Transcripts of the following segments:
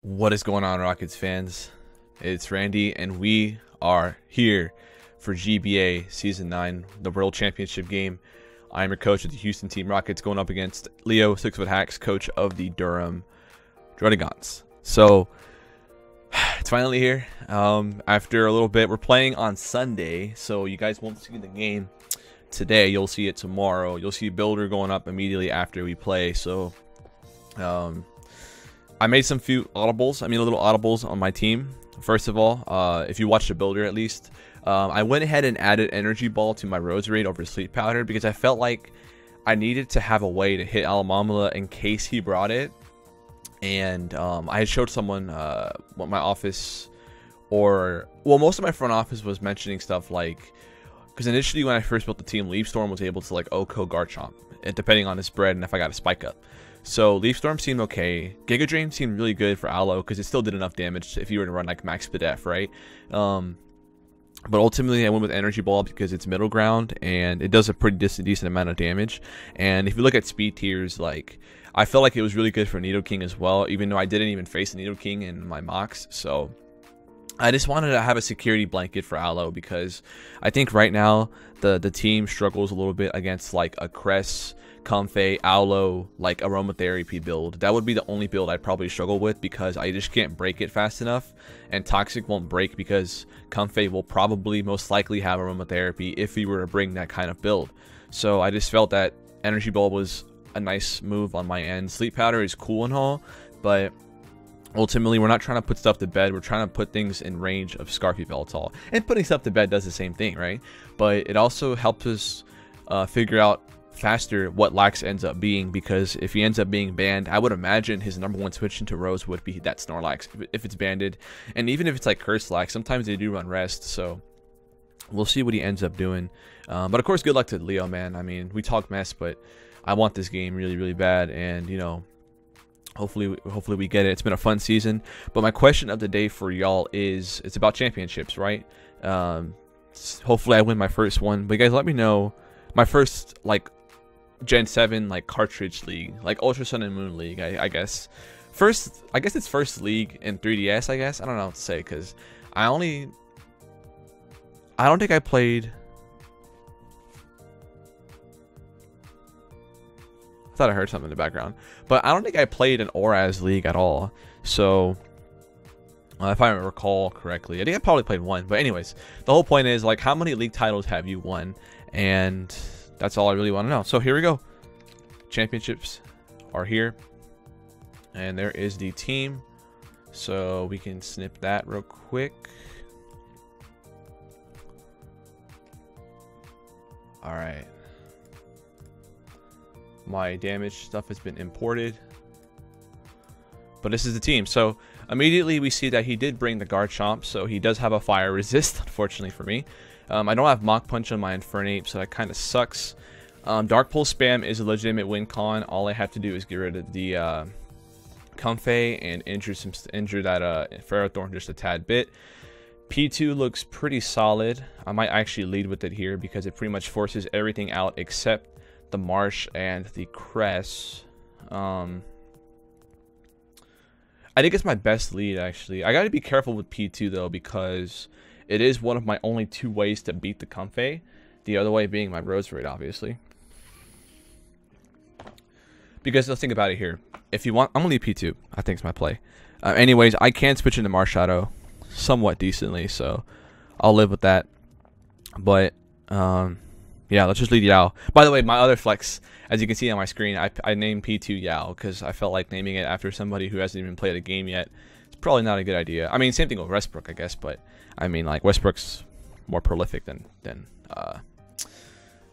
What is going on, Rockets fans? It's Randy, and we are here for GBA Season 9, the World Championship game. I'm your coach of the Houston Team Rockets, going up against Leo, 6-foot hacks, coach of the Durham Druddigons. So, it's finally here. After a little bit, we're playing on Sunday, so you guys won't see the game today. You'll see it tomorrow. You'll see Builder going up immediately after we play. So, I made some little audibles on my team. First of all, if you watch the Builder at least, I went ahead and added Energy Ball to my Rose Raid over Sleep Powder because I felt like I needed to have a way to hit Alamamala in case he brought it. And I had showed someone what my office, most of my front office was mentioning stuff like, because initially when I first built the team, Leaf Storm was able to like OHKO Garchomp, depending on his spread and if I got a spike up. So Leaf Storm seemed okay. Giga Drain seemed really good for Aloe because it still did enough damage if you were to run like max Bidef, right? But ultimately I went with Energy Ball because it's middle ground and it does a pretty decent amount of damage. And if you look at speed tiers, like I felt like it was really good for Nidoking as well, even though I didn't even face the Nidoking in my mocks. So I just wanted to have a security blanket for Aloe because I think right now the team struggles a little bit against like a Cress, Comfey, Aloe, like aromatherapy build. That would be the only build I'd probably struggle with because I just can't break it fast enough, and Toxic won't break because Comfey will probably most likely have aromatherapy if we were to bring that kind of build. So I just felt that Energy Ball was a nice move on my end. Sleep Powder is cool and all, but ultimately we're not trying to put stuff to bed. We're trying to put things in range of Scarfy Veltol, and putting stuff to bed does the same thing, right? But it also helps us figure out faster what Lax ends up being, because if he ends up being banned, I would imagine his #1 switch into Rose would be that Snorlax if it's banded. And even if it's like Curse Lax, sometimes they do run Rest, so we'll see what he ends up doing. But of course, good luck to Leo, man. I mean, we talk mess, but I want this game really, really bad, and you know, hopefully we get it. It's been a fun season. But my question of the day for y'all is, it's about championships, right? Hopefully I win my first one, but guys, let me know my first like Gen 7 like cartridge league, like Ultra Sun and Moon League, I guess. I guess it's first league in 3DS, I guess. I don't know what to say, because I don't think I played. I thought I heard something in the background, but I don't think I played an Oraz league at all. So if I recall correctly, I think I probably played one. But anyways, the whole point is, like, how many league titles have you won? And that's all I really want to know. So here we go. Championships are here, and there is the team. So we can snip that real quick. All right. My damage stuff has been imported, but this is the team. So immediately we see that he did bring the Garchomp, so he does have a fire resist, unfortunately for me. I don't have Mach Punch on my Infernape, so that kind of sucks. Dark Pulse spam is a legitimate win con. All I have to do is get rid of the Comfey and injure that Ferrothorn just a tad bit. P2 looks pretty solid. I might actually lead with it here because it pretty much forces everything out except the Marsh and the Cress. I think it's my best lead, actually. I got to be careful with P2 though, because it is one of my only 2 ways to beat the Comfey. The other way being my Rose Raid, obviously. Because let's think about it here. If you want, I'm going to leave P2. I think it's my play. Anyways, I can switch into Marshadow somewhat decently, so I'll live with that. But, yeah, let's just lead Yao. By the way, my other flex, as you can see on my screen, I named P2 Yao because I felt like naming it after somebody who hasn't even played a game yet. It's probably not a good idea. I mean, same thing with Westbrook, I guess, but I mean, like, Westbrook's more prolific than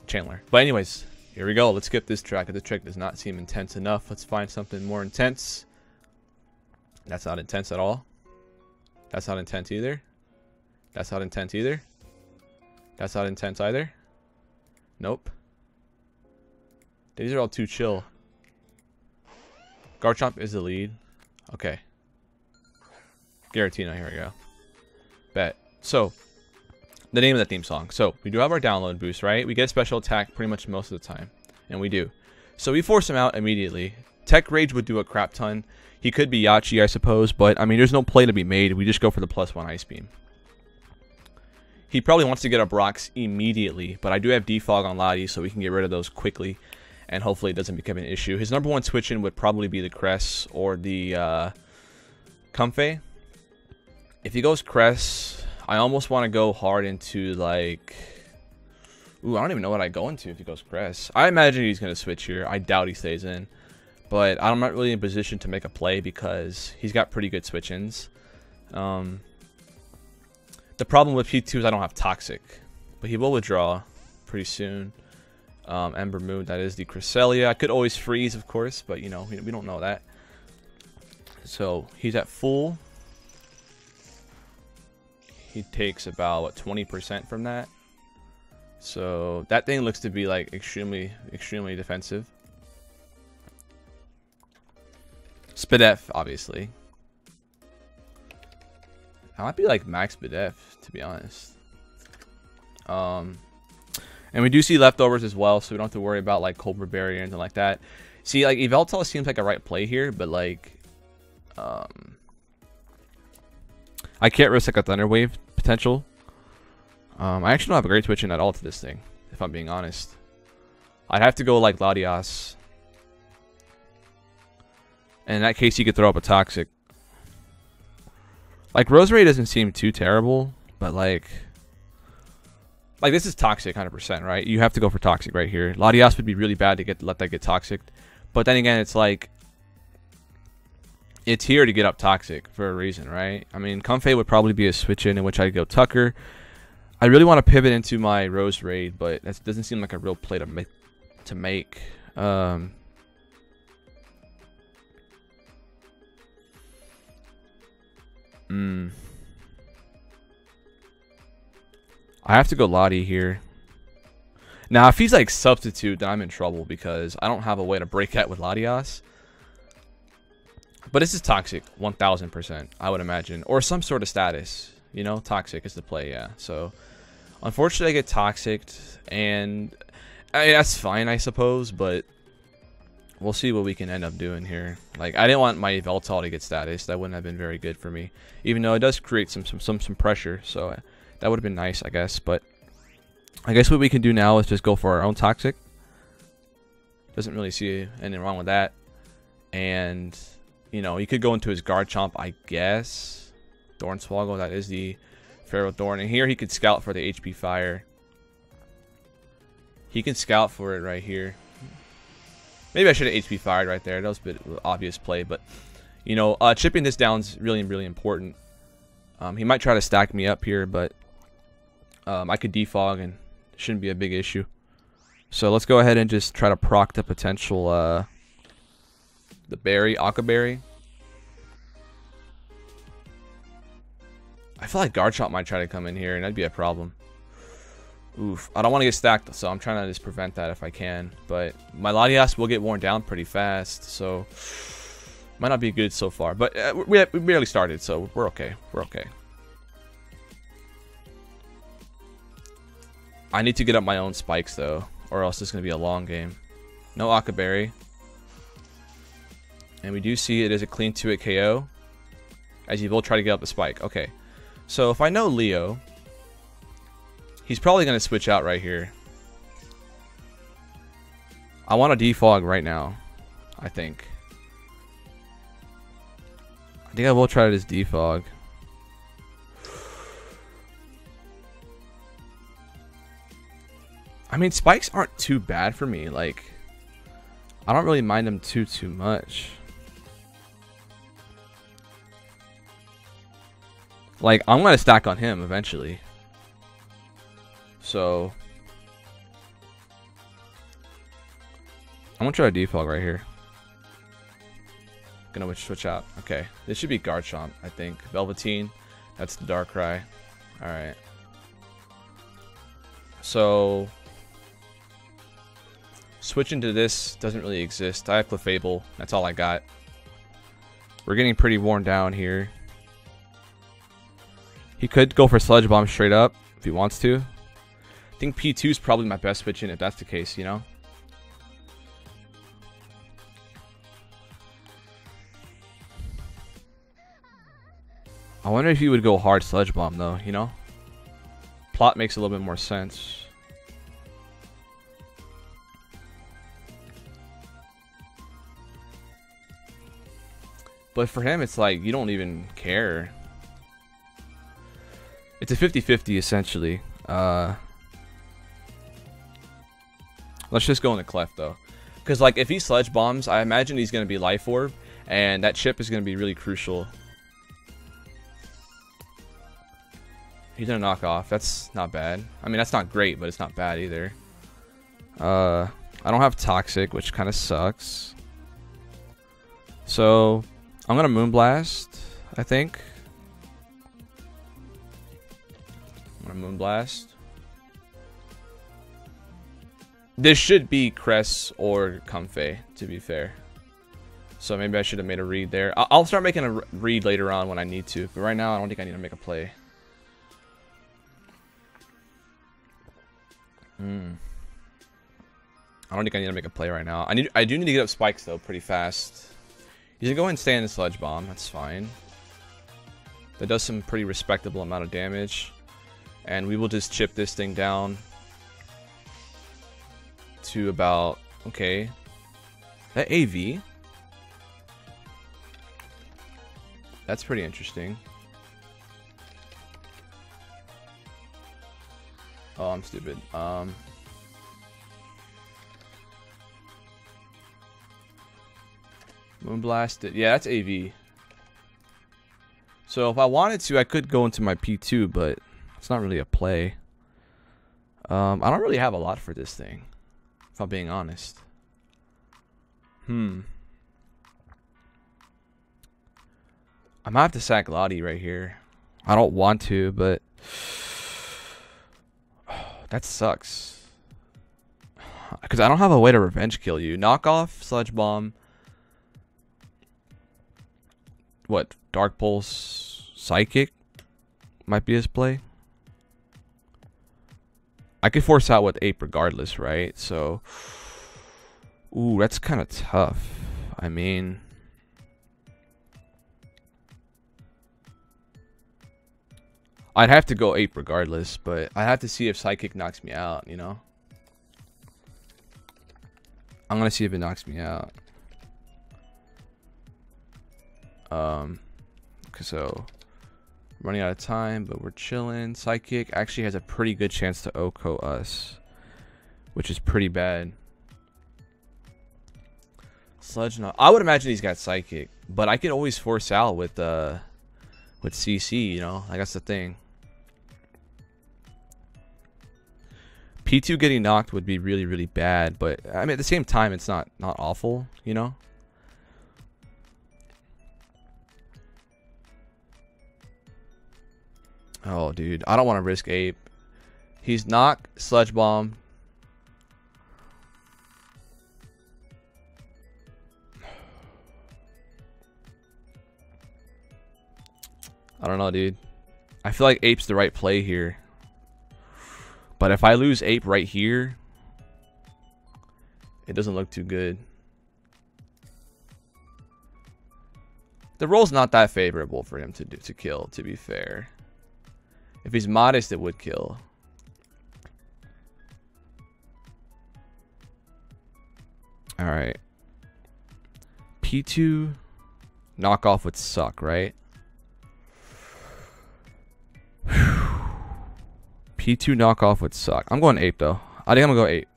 Chandler. But anyways, here we go. Let's skip this track. This track does not seem intense enough. Let's find something more intense. That's not intense at all. That's not intense either. That's not intense either. That's not intense either. Nope. These are all too chill. Garchomp is the lead. Okay. Giratina, here we go. Bet. So, the name of that theme song. So, we do have our download boost, right? We get special attack pretty much most of the time. And we do. So, we force him out immediately. Tech Rage would do a crap ton. He could be Yachi, I suppose, but I mean, there's no play to be made. We just go for the +1 Ice Beam. He probably wants to get up rocks immediately, but I do have defog on Lottie, so we can get rid of those quickly, and hopefully it doesn't become an issue. His number 1 switch-in would probably be the Cress or the Comfey. If he goes Cress, I almost want to go hard into, like... Ooh, I don't even know what I go into if he goes Cress. I imagine he's going to switch here. I doubt he stays in. But I'm not really in position to make a play because he's got pretty good switch-ins. The problem with P2 is I don't have Toxic. But he will withdraw pretty soon. Ember Moon, that is the Cresselia. I could always freeze, of course, but, you know, we don't know that. So, he's at full. He takes about, what, 20% from that. So, that thing looks to be, like, extremely defensive. Spadef, obviously. I might be like max Spadef, to be honest. And we do see leftovers as well, so we don't have to worry about like Cobra Berry or anything like that. See, like Yveltal seems like a right play here, but like I can't risk like a Thunder Wave potential. I actually don't have a great switch in at all to this thing, if I'm being honest. I'd have to go like Latias. And in that case, you could throw up a Toxic. Like, Roserade doesn't seem too terrible, but like this is Toxic 100%, right? You have to go for Toxic right here. Latias would be really bad to let that get Toxic. But then again, it's like, it's here to get up Toxic for a reason, right? I mean, Comfey would probably be a switch in which I'd go Tucker. I really want to pivot into my Roserade, but that doesn't seem like a real play to make. I have to go Lottie here. Now, if he's like Substitute, then I'm in trouble because I don't have a way to break out with Latias. But this is Toxic, 1000%, I would imagine. Or some sort of status. You know, Toxic is the play, yeah. So, unfortunately, I get Toxic, and I mean, that's fine, I suppose, but we'll see what we can end up doing here. Like, I didn't want my Yveltal to get status. That wouldn't have been very good for me. Even though it does create some pressure, so that would have been nice, I guess. But I guess what we can do now is just go for our own Toxic. Doesn't really see anything wrong with that. And, you know, he could go into his Guard Chomp, I guess. Thorn Swoggle, that is the Pharaoh Thorn. And here he could Scout for the HP Fire. He can Scout for it right here. Maybe I should have HP fired right there. That was a bit of an obvious play, but you know, chipping this down is really important. He might try to stack me up here, but I could defog and it shouldn't be a big issue. So let's go ahead and just try to proc the potential the berry, Aqua Berry. I feel like Garchomp might try to come in here, and that'd be a problem. Oof. I don't want to get stacked, so I'm trying to just prevent that if I can. But my Latias will get worn down pretty fast, so might not be good so far. But we barely started, so we're okay. We're okay. I need to get up my own spikes, though, or else it's going to be a long game. No Aqua Berry. And we do see it is a clean 2-hit KO, as you will try to get up the spike. Okay. So if I know Leo, he's probably going to switch out right here. I want to defog right now, I think. I will try this defog. I mean, spikes aren't too bad for me. Like, I don't really mind them too much. Like, I'm going to stack on him eventually. So, I'm going to try to defog right here. Gonna switch out. Okay, this should be Garchomp, I think. Velveteen, that's the Darkrai. Alright. So, switching to this doesn't really exist. I have Clefable, that's all I got. We're getting pretty worn down here. He could go for Sludge Bomb straight up if he wants to. I think P2 is probably my best switch in if that's the case, you know? I wonder if he would go hard Sludge Bomb though, you know? Plot makes a little bit more sense. But for him, it's like, you don't even care. It's a 50-50 essentially. Let's just go into Clef though. Because like, if he Sludge Bombs, I imagine he's going to be Life Orb. And that chip is going to be really crucial. He's going to knock off. That's not bad. I mean, that's not great, but it's not bad either. I don't have Toxic, which kind of sucks. So, I'm going to Moonblast, I think. I'm going to Moonblast. This should be Cress or Comfey, to be fair. So maybe I should have made a read there. I'll start making a read later on when I need to. But right now, I don't think I need to make a play. I don't think I need to make a play right now. I do need to get up spikes, though, pretty fast. He's going to go ahead and stay in the Sludge Bomb. That's fine. That does some pretty respectable amount of damage. And we will just chip this thing down to about... Okay. That AV... That's pretty interesting. Oh, I'm stupid. Moonblasted. Yeah, that's AV. So if I wanted to, I could go into my P2, but it's not really a play. I don't really have a lot for this thing, if I'm being honest. I might have to sack Lottie right here. I don't want to, but that sucks. Because I don't have a way to revenge kill you. Knock off, Sludge Bomb. What? Dark Pulse, Psychic might be his play. I could force out with Ape regardless, right? So, ooh, that's kind of tough. I mean... I'd have to go Ape regardless, but I have to see if Psychic knocks me out, you know? I'm gonna see if it knocks me out. So running out of time, but we're chilling. Psychic actually has a pretty good chance to OHKO us, which is pretty bad. Sludge knock. I would imagine he's got Psychic, but I could always force out with CC, you know? Like, that's the thing. P2 getting knocked would be really, really bad, but I mean, at the same time, it's not awful, you know? Oh, dude, I don't want to risk Ape. He's knock, Sludge Bomb. I don't know, dude. I feel like Ape's the right play here. But if I lose Ape right here, it doesn't look too good. The roll's not that favorable for him to kill, to be fair. If he's modest, it would kill. Alright. P2 knockoff would suck, right? P2 knockoff would suck. I'm going Ape though. I think I'm gonna go Ape.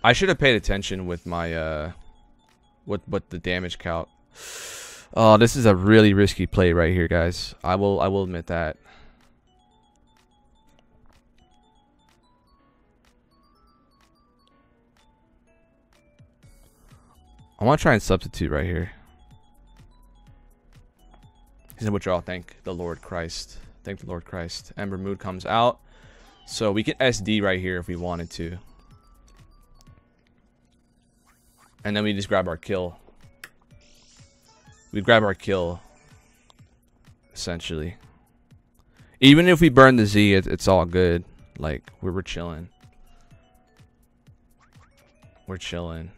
I should have paid attention with my what the damage count. Oh, this is a really risky play right here, guys. I will admit that. I want to try and substitute right here. He's gonna withdraw. Thank the Lord Christ. Thank the Lord Christ. Ember Mood comes out. So we can SD right here if we wanted to. And then we just grab our kill. We grab our kill. Essentially. Even if we burn the Z, it's all good. Like, we're chilling. We're chilling.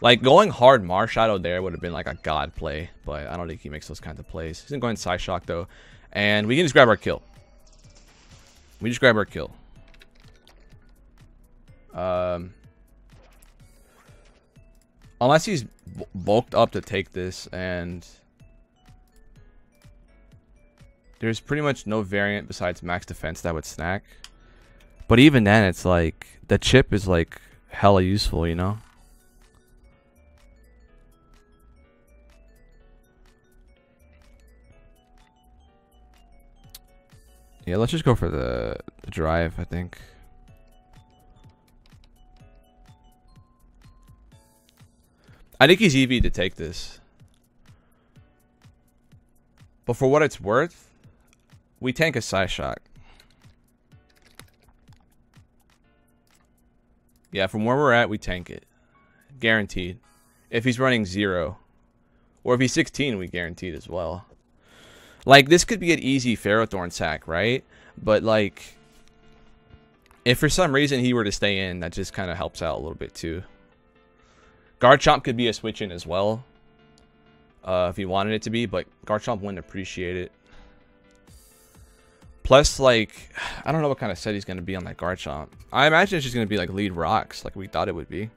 Like, going hard Marshadow there would have been like a god play, but I don't think he makes those kinds of plays. He's gonna go ahead and side shock though, and we can just grab our kill. We just grab our kill. Unless he's bulked up to take this, and there's pretty much no variant besides max defense that would snack. But even then, it's like the chip is like hella useful, you know? Yeah, let's just go for the drive, I think. I think he's EV to take this. But for what it's worth, we tank a side shot. Yeah, from where we're at, we tank it. Guaranteed. If he's running 0. Or if he's 16, we guaranteed as well. Like, this could be an easy Ferrothorn sack, right? But, like, if for some reason he were to stay in, that just kind of helps out a little bit, too. Garchomp could be a switch in as well. If he wanted it to be, but Garchomp wouldn't appreciate it. Plus, like, I don't know what kind of set he's going to be on that Garchomp. I imagine it's just going to be, like, lead rocks, like we thought it would be.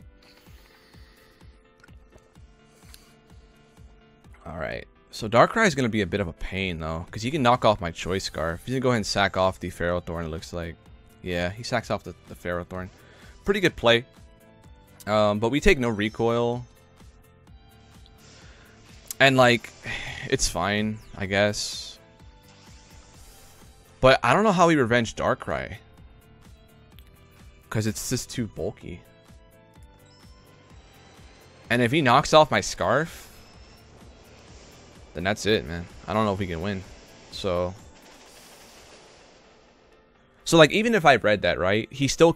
Alright. So Darkrai is going to be a bit of a pain, though, because he can knock off my Choice Scarf. He's going to go ahead and sack off the Ferrothorn, it looks like. Yeah, he sacks off the Ferrothorn. Pretty good play. But we take no recoil. And, like, it's fine, I guess. But I don't know how we revenge Darkrai. Because it's just too bulky. And if he knocks off my Scarf, then that's it, man. I don't know if we can win. So like, even if I read that right, he still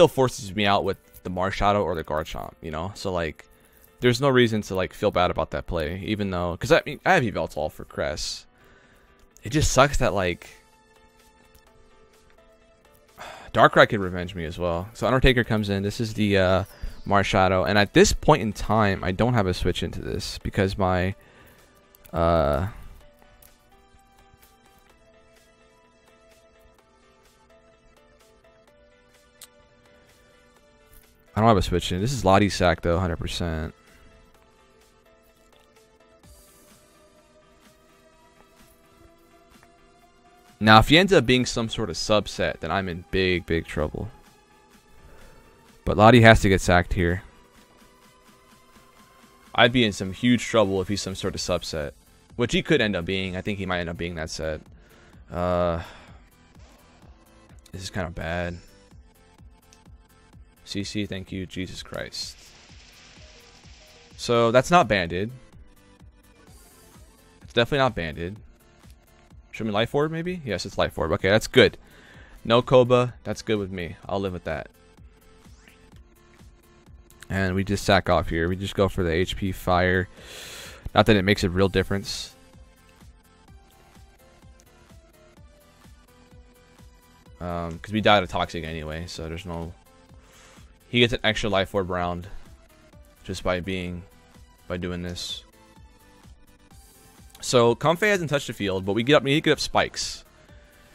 forces me out with the Marshadow or the Garchomp, you know? So, like, there's no reason to, like, feel bad about that play, even though, because I mean, I have Yveltal for Cress. It just sucks that, like, Darkrai could revenge me as well. So Undertaker comes in. This is the Marshadow, and at this point in time, I don't have a switch into this because my I don't have a switch in. This is Lottie's sack though, 100%. Now, if he ends up being some sort of subset, then I'm in big trouble. But Lottie has to get sacked here. I'd be in some huge trouble if he's some sort of subset. Which he could end up being. I think he might end up being that set. This is kind of bad. CC, thank you. Jesus Christ. So, that's not banded. It's definitely not banded. Show me Life Orb, maybe? Yes, it's Life Orb. Okay, that's good. No Koba. That's good with me. I'll live with that. And we just sack off here. We just go for the HP Fire. Not that it makes a real difference. Because we died of Toxic anyway, so there's no... He gets an extra Life Orb round just by doing this. So Comfey hasn't touched the field, but we need to get up spikes.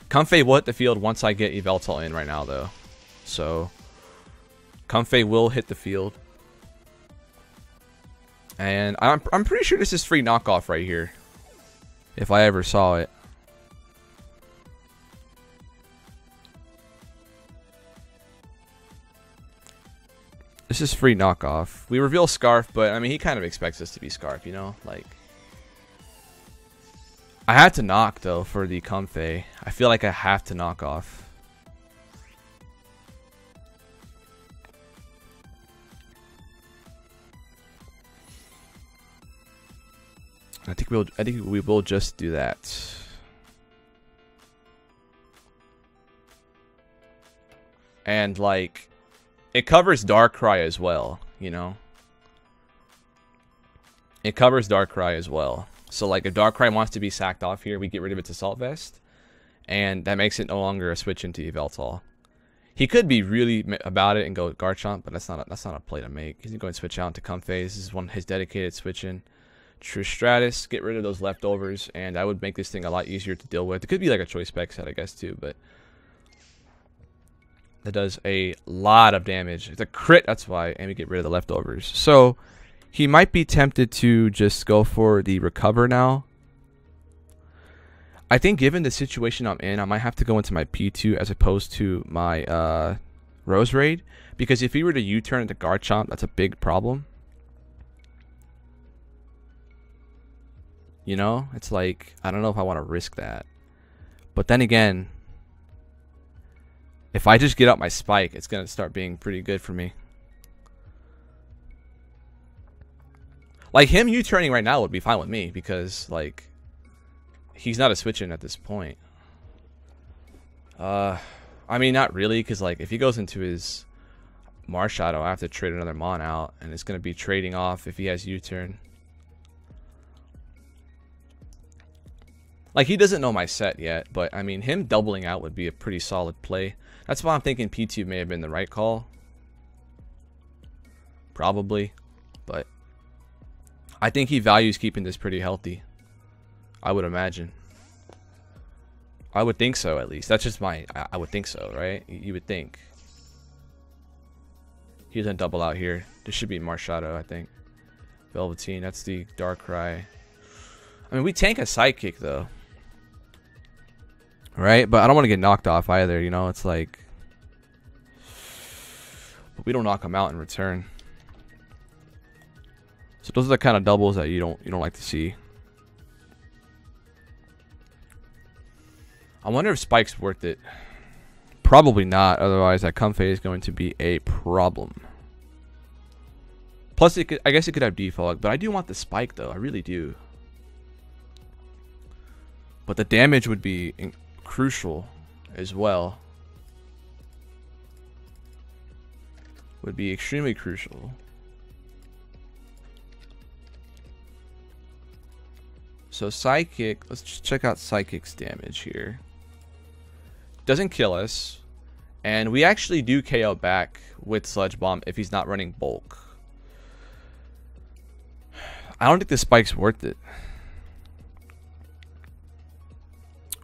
Comfey will hit the field once I get Yveltal in right now, though. So Comfey will hit the field. And I'm pretty sure this is free knockoff right here. If I ever saw it. This is free knockoff. We reveal Scarf, but I mean, he kind of expects us to be Scarf, you know? Like, I had to knock, though, for the Comfey. I feel like I have to knock off. I think we will just do that. And, like, it covers Darkrai as well, you know? It covers Darkrai as well. So, like, if Darkrai wants to be sacked off here, we get rid of its Assault Vest. And that makes it no longer a switch into Yveltal. He could be really about it and go Garchomp, but that's not a play to make. He's going to switch out to Comfey. This is one his dedicated switch in. True Stratus, get rid of those leftovers, and I would make this thing a lot easier to deal with. It could be like a choice spec set, I guess, too, but that does a lot of damage. It's a crit, that's why, and we get rid of the leftovers. So he might be tempted to just go for the recover now. I think given the situation I'm in, I might have to go into my P2 as opposed to my Rose Raid, because if he were to U-turn into Garchomp, that's a big problem. You know, it's like, I don't know if I want to risk that. But then again, if I just get up my spike, it's going to start being pretty good for me. Like, him U-turning right now would be fine with me, because, like, he's not a switch-in at this point. I mean, not really, because, like, if he goes into his Marshadow, I have to trade another Mon out, and it's going to be trading off if he has U-turn. Like, he doesn't know my set yet, but, I mean, him doubling out would be a pretty solid play. That's why I'm thinking P2 may have been the right call. Probably. But I think he values keeping this pretty healthy. I would imagine. I would think so, at least. That's just my... I would think so, right? You would think. He doesn't double out here. This should be Marshadow, I think. Velveteen, that's the Darkrai. I mean, we tank a Sidekick, though. Right? But I don't want to get knocked off either, you know? It's like... But we don't knock him out in return. So those are the kind of doubles that you don't like to see. I wonder if Spike's worth it. Probably not, otherwise that Comfey is going to be a problem. Plus, it could, I guess it could have Defog, but I do want the Spike, though. I really do. But the damage would be crucial as well. Would be extremely crucial. So Psychic, let's just check out Psychic's damage here. Doesn't kill us. And we actually do KO back with Sludge Bomb if he's not running Bulk. I don't think the Spike's worth it.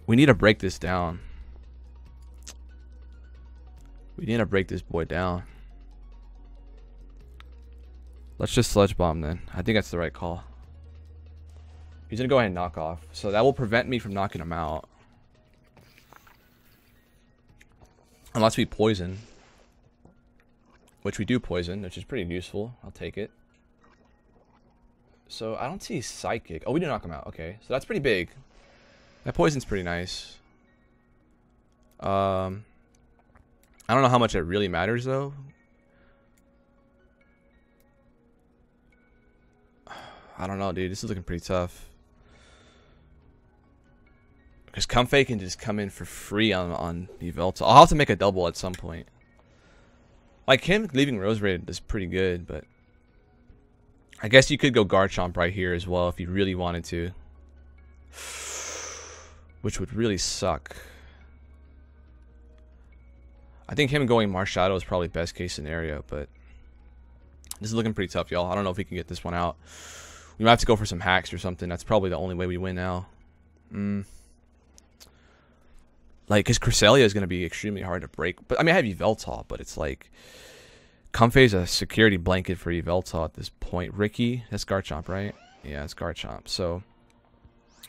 We need to break this down. We need to break this boy down. Let's just Sludge Bomb then. I think that's the right call. He's going to go ahead and knock off. So that will prevent me from knocking him out. Unless we poison. Which we do poison, which is pretty useful. I'll take it. So I don't see Psychic. Oh, we did knock him out. Okay. So that's pretty big. That poison's pretty nice. I don't know how much it really matters, though. I don't know, dude. This is looking pretty tough. Because Comfey can just come in for free on Yveltal. I'll have to make a double at some point. Like, him leaving Rose Raid is pretty good, but... I guess you could go Garchomp right here as well if you really wanted to. Which would really suck. I think him going Marshadow is probably best case scenario, but... This is looking pretty tough, y'all. I don't know if we can get this one out. We might have to go for some hacks or something. That's probably the only way we win now. Like, because Cresselia is going to be extremely hard to break. But I mean, I have Yveltal, but it's like... Comfey's a security blanket for Yveltal at this point. Ricky, that's Garchomp, right? Yeah, it's Garchomp. So,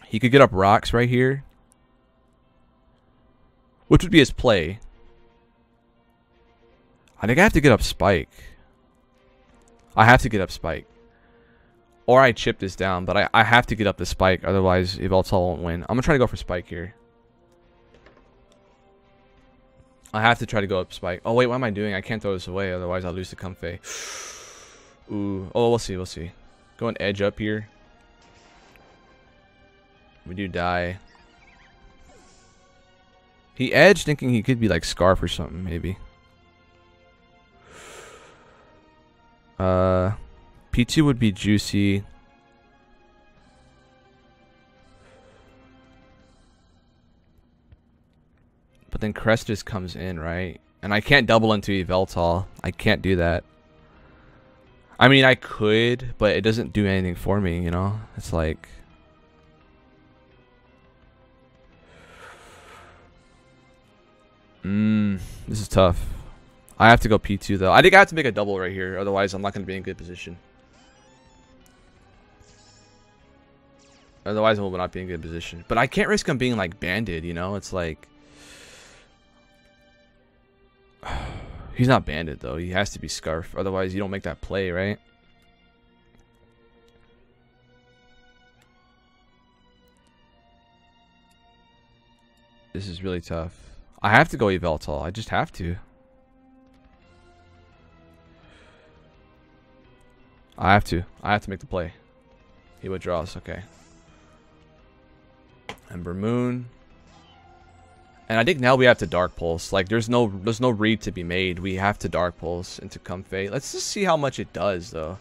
he could get up rocks right here. Which would be his play. I think I have to get up Spike. I have to get up Spike. Or I chip this down, but I have to get up the Spike, otherwise Yveltal won't win. I'm going to try to go for Spike here. I have to try to go up Spike. Oh, wait, what am I doing? I can't throw this away, otherwise I'll lose to Comfey. Ooh. Oh, we'll see, we'll see. Go and edge up here. We do die. He edged thinking he could be like Scarf or something, maybe. P2 would be Juicy. But then Crest just comes in, right? And I can't double into Yveltal. I can't do that. I mean, I could, but it doesn't do anything for me, you know? It's like... This is tough. I have to go P2, though. I think I have to make a double right here. Otherwise, I'm not going to be in good position. Otherwise, I will not be in good position. But I can't risk him being, like, banded, you know? It's like... He's not banded, though. He has to be Scarf. Otherwise, you don't make that play, right? This is really tough. I have to go Yveltal. I just have to. I have to make the play. He withdraws. Okay. Ember Moon. And I think now we have to Dark Pulse. Like there's no read to be made. We have to Dark Pulse into Comfey. Let's just see how much it does though.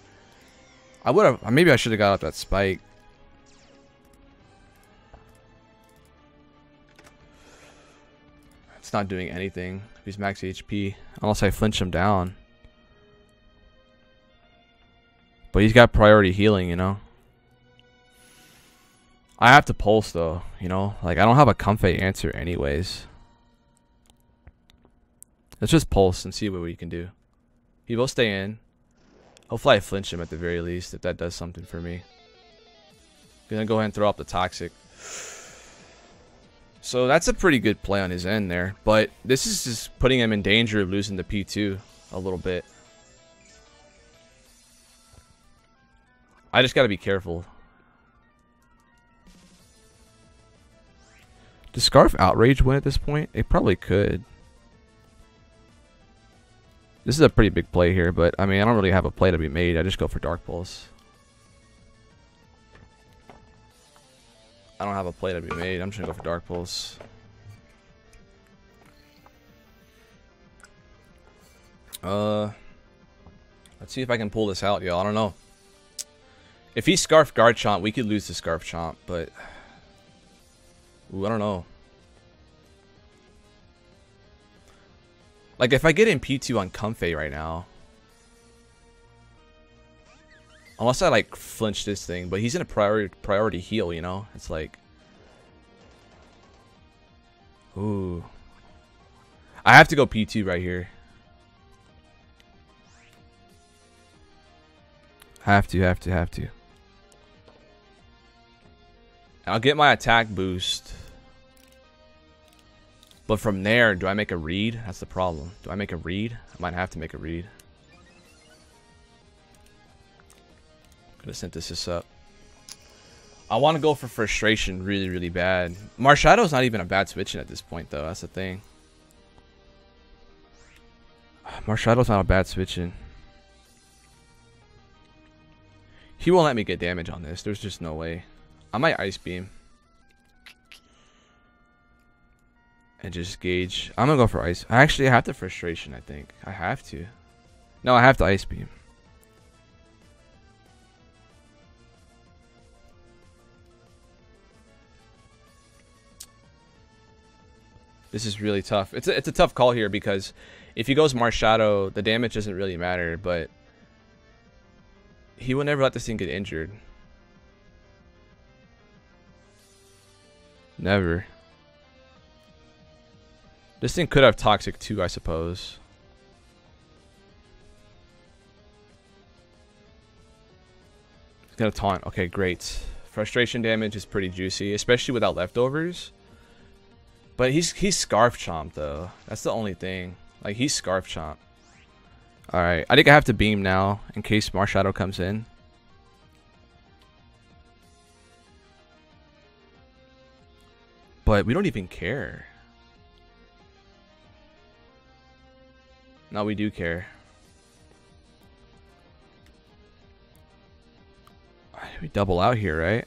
Maybe I should have got up that spike. It's not doing anything. He's max HP. Unless I flinch him down. But he's got priority healing, you know. I have to pulse though, you know. Like I don't have a Comfey answer anyways. Let's just pulse and see what we can do. He will stay in. Hopefully I flinch him at the very least if that does something for me. Gonna go ahead and throw up the Toxic. So that's a pretty good play on his end there. But this is just putting him in danger of losing the P2 a little bit. I just gotta be careful. Does Scarf Outrage win at this point? It probably could. This is a pretty big play here, but I mean, I don't really have a play to be made. I just go for Dark Pulse. I don't have a play to be made. I'm just gonna go for Dark Pulse. Let's see if I can pull this out, y'all. I don't know. If he Scarf Guard Chomp, we could lose the Scarf Chomp, but... Ooh, I don't know. Like, if I get in P2 on Comfey right now... Unless I, like, flinch this thing, but he's in a priority heal, you know? It's like... Ooh. I have to go P2 right here. Have to. I'll get my attack boost. But from there, do I make a read? That's the problem. Do I make a read? I might have to make a read. Gonna synthesis up. I want to go for Frustration really, really bad. Marshadow's not even a bad switching at this point, though. That's the thing. Marshadow's not a bad switching. He won't let me get damage on this. There's just no way. I might Ice Beam. And just gauge. I'm gonna go for Ice. I actually have the Frustration, I think. I have to. No, I have to Ice Beam. This is really tough. It's a tough call here because if he goes Marshadow, the damage doesn't really matter, but he will never let this thing get injured. Never. This thing could have Toxic too, I suppose. It's gonna taunt. Okay, great. Frustration damage is pretty juicy, especially without leftovers. But he's Scarf Chomp though. That's the only thing. Like he's Scarf Chomp. Alright, I think I have to beam now in case Marshadow comes in. But we don't even care. No, we do care. We double out here, right?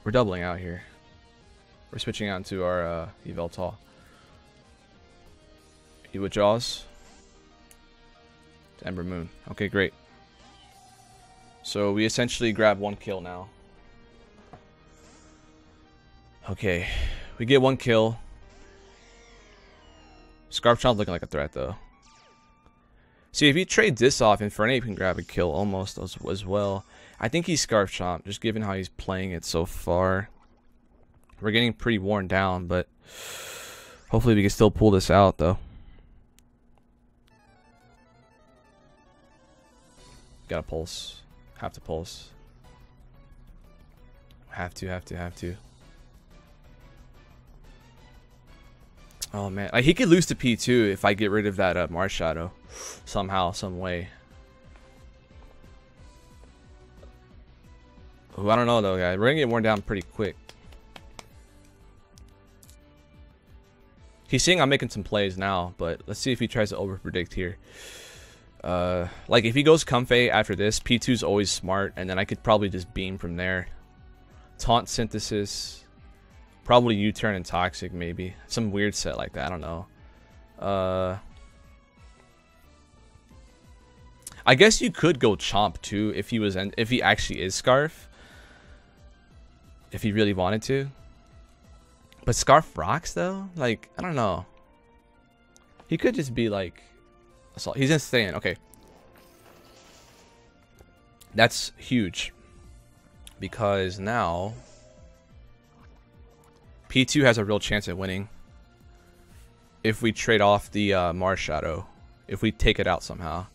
We're doubling out here. We're switching out to our Yveltal. He withdraws to Ember Moon. Okay, great. So we essentially grab one kill now. Okay, We get 1 kill. Scarf Chomp's looking like a threat, though. See, if he trades this off, Infernape can grab a kill almost as well. I think he's Scarf Chomp, just given how he's playing it so far. We're getting pretty worn down, but hopefully we can still pull this out, though. Gotta pulse. Have to pulse. Have to. Oh man, like, he could lose to P2 if I get rid of that Mars Shadow somehow, some way. Ooh, I don't know though, guys. We're gonna get worn down pretty quick. He's seeing I'm making some plays now, but let's see if he tries to overpredict here. Like if he goes Comfey after this, P2's always smart, and then I could probably just beam from there. Taunt Synthesis. Probably U-turn and Toxic, maybe. Some weird set like that, I don't know. I guess you could go Chomp too if he actually is Scarf. If he really wanted to. But Scarf rocks though? Like, I don't know. He could just be like Assault. He's insane. Okay. That's huge. Because now P2 has a real chance at winning if we trade off the Mars Shadow, if we take it out somehow.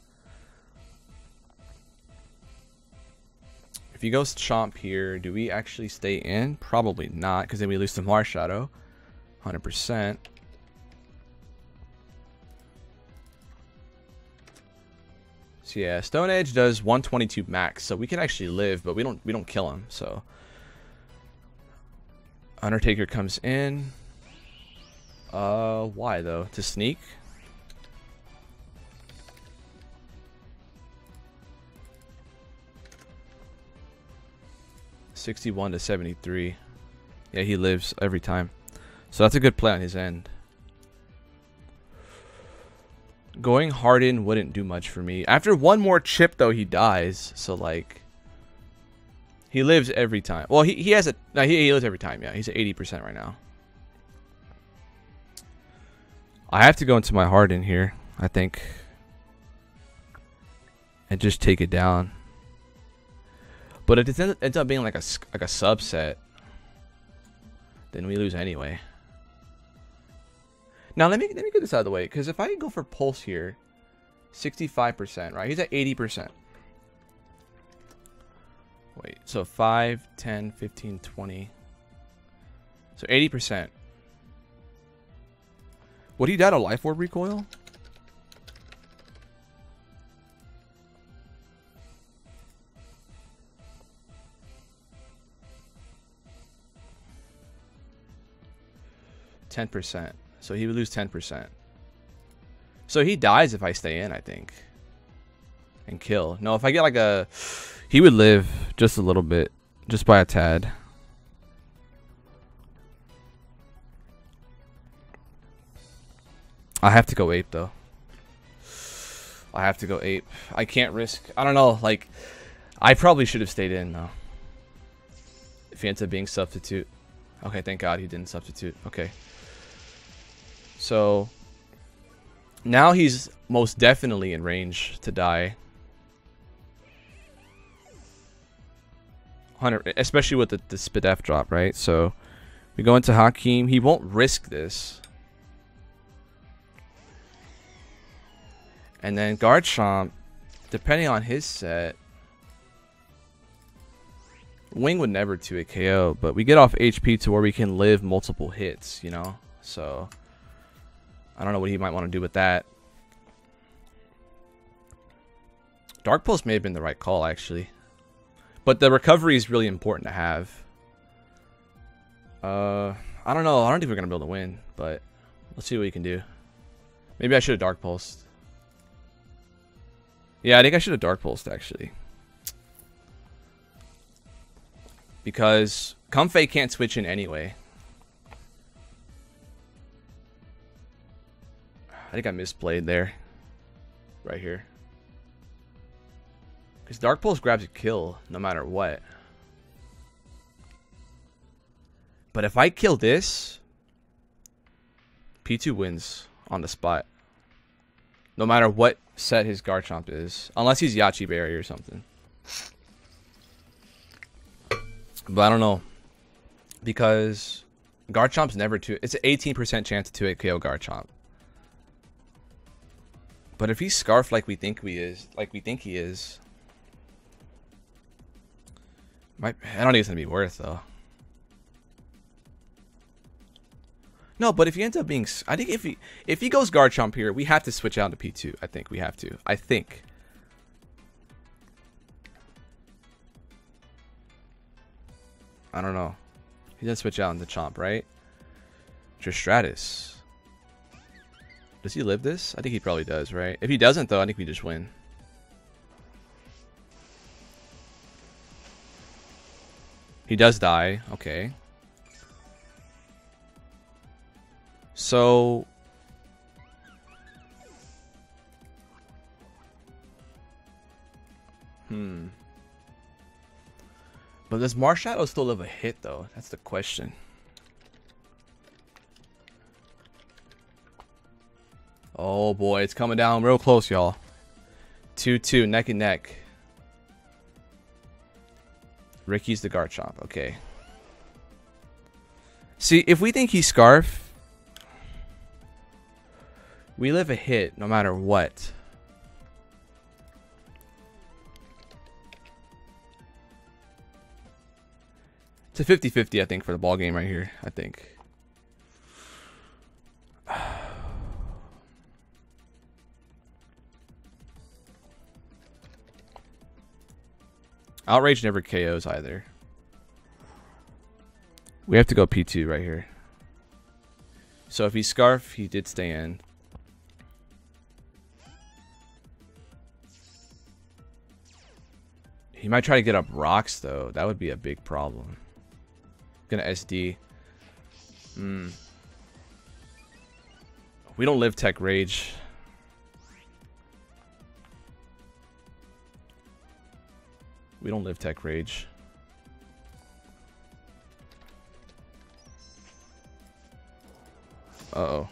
If he goes Chomp here, do we actually stay in? Probably not, because then we lose the Mars Shadow. 100%. So yeah, Stone Edge does 122 max, so we can actually live, but we don't kill him, so Undertaker comes in. Why though? To sneak? $61 to $73. Yeah, he lives every time. So that's a good play on his end. Going Harden wouldn't do much for me. After one more chip though, he dies. So like, he lives every time. Well, he has a... No, he lives every time, yeah. He's at 80% right now. I have to go into my Harden here, I think. And just take it down. But if it ends up being like a subset, then we lose anyway. Now, let me get this out of the way. Because if I go for Pulse here, 65%, right? He's at 80%. Wait, so 5, 10, 15, 20. So 80%. Would he die to Life Orb recoil? %. So he would lose 10%. So he dies if I stay in, I think. And kill. No, if I get like a... He would live just a little bit. Just by a tad. I have to go ape though. I have to go ape. I can't risk... I don't know, like... I probably should have stayed in though. If he ends up being substitute. Okay, thank God he didn't substitute. Okay. So... Now he's most definitely in range to die. 100, especially with the Spadef drop, right? So we go into Hakim. He won't risk this. And then Garchomp, depending on his set, Wing would never 2-hit KO, but we get off HP to where we can live multiple hits, you know? So I don't know what he might want to do with that. Dark Pulse may have been the right call, actually. But the recovery is really important to have. I don't know. I don't think we're going to be able to win, but let's see what we can do. Maybe I should have Dark Pulsed. Yeah, I think I should have Dark Pulsed, actually. Because Comfey can't switch in anyway. I think I misplayed there. Right here. Because Dark Pulse grabs a kill no matter what. But if I kill this, P2 wins on the spot. No matter what set his Garchomp is. Unless he's Yachi Berry or something. But I don't know. Because Garchomp's never it's an 18% chance to 2-hit KO Garchomp. But if he's Scarf like we think he is, I don't think it's gonna be worth though. No, but if he ends up being, I think if he goes Garchomp here, we have to switch out to P2. I think we have to. I think. I don't know. He does switch out into Chomp, right? Stratus. Does he live this? I think he probably does, right? If he doesn't, though, I think we just win. He does die. Okay. So... But does Marshadow still live a hit, though? That's the question. Oh, boy. It's coming down real close, y'all. 2-2, neck and neck. Ricky's the Garchomp. Okay. See, if we think he's Scarf, we live a hit no matter what. It's a 50-50, I think, for the ball game right here. I think. Outrage never KOs either. We have to go P2 right here. So if he's Scarf, he did stay in. He might try to get up rocks, though. That would be a big problem. Gonna SD. We don't live Tech Rage. We don't live Tech Rage. Uh-oh.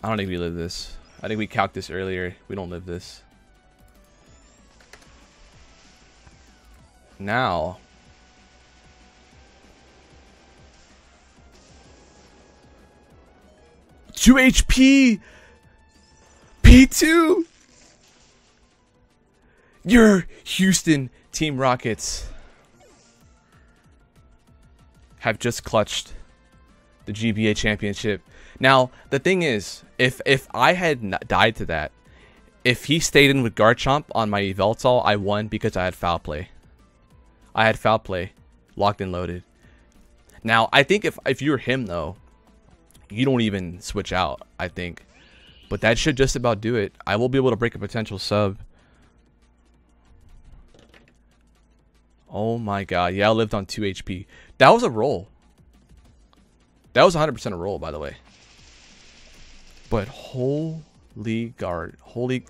I don't think we live this. I think we calced this earlier. We don't live this. Now. Two HP. P2. Your Houston Team Rockets have just clutched the GBA championship. Now, the thing is, if I had died to that, if he stayed in with Garchomp on my Yveltal, I won because I had foul play. I had foul play, locked and loaded. Now, I think if you're him, though, you don't even switch out, I think. But that should just about do it. I will be able to break a potential sub. Oh my god. Yeah, I lived on 2 HP. That was a roll. That was 100% a roll, by the way. But holy guard. Holy...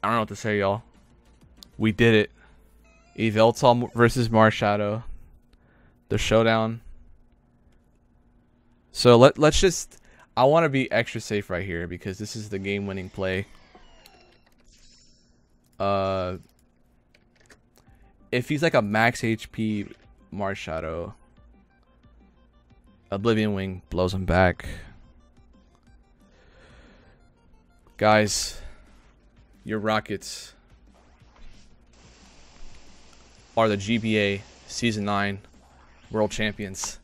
I don't know what to say, y'all. We did it. Yveltal versus Marshadow. The showdown. So let's just... I want to be extra safe right here because this is the game-winning play. If he's like a max HP Marshadow, Oblivion Wing blows him back. Guys, your Rockets are the GBA Season 9 World Champions.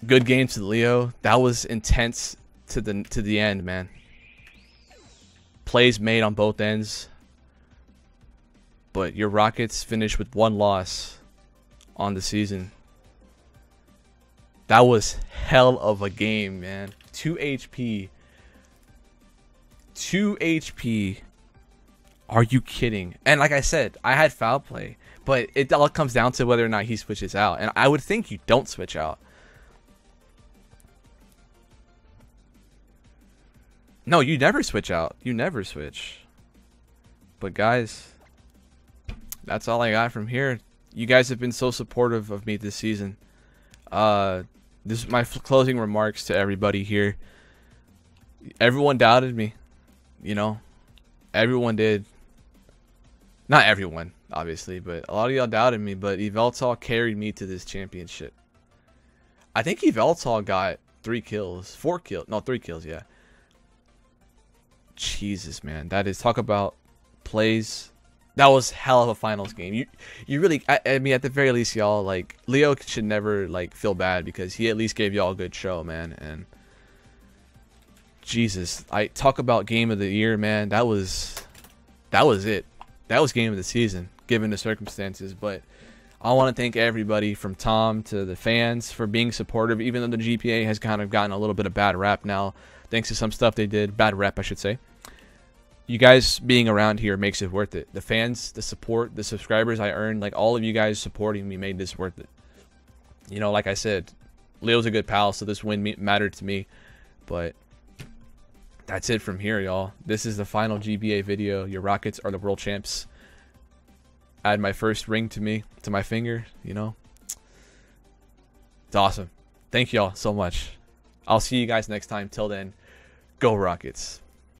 Good game to Leo. That was intense to the end, man. Plays made on both ends. But your Rockets finished with 1 loss on the season. That was hell of a game, man. 2 HP. 2 HP. Are you kidding? And like I said, I had foul play. But it all comes down to whether or not he switches out. And I would think you don't switch out. No, you never switch out. You never switch. But guys, that's all I got from here. You guys have been so supportive of me this season. This is my closing remarks to everybody here. Everyone doubted me, you know. Everyone did. Not everyone, obviously, but a lot of y'all doubted me. But Yveltal carried me to this championship. I think Yveltal got 3 kills, 4 kills, no 3 kills, yeah. Jesus, man, that is, talk about plays. That was hell of a finals game. You really, I mean, at the very least, y'all, like, Leo should never, like, feel bad because he at least gave y'all a good show, man. And Jesus, I talk about game of the year, man. That was it. That was game of the season, given the circumstances. But I want to thank everybody from Tom to the fans for being supportive, even though the GBA has kind of gotten a little bit of bad rap now, thanks to some stuff they did. Bad rep, I should say. You guys being around here makes it worth it. The fans, the support, the subscribers I earned, like all of you guys supporting me made this worth it. You know, like I said, Leo's a good pal, so this win mattered to me. But that's it from here, y'all. This is the final GBA video. Your Rockets are the world champs. Add my first ring to my finger, you know. It's awesome. Thank y'all so much. I'll see you guys next time. Till then, go Rockets.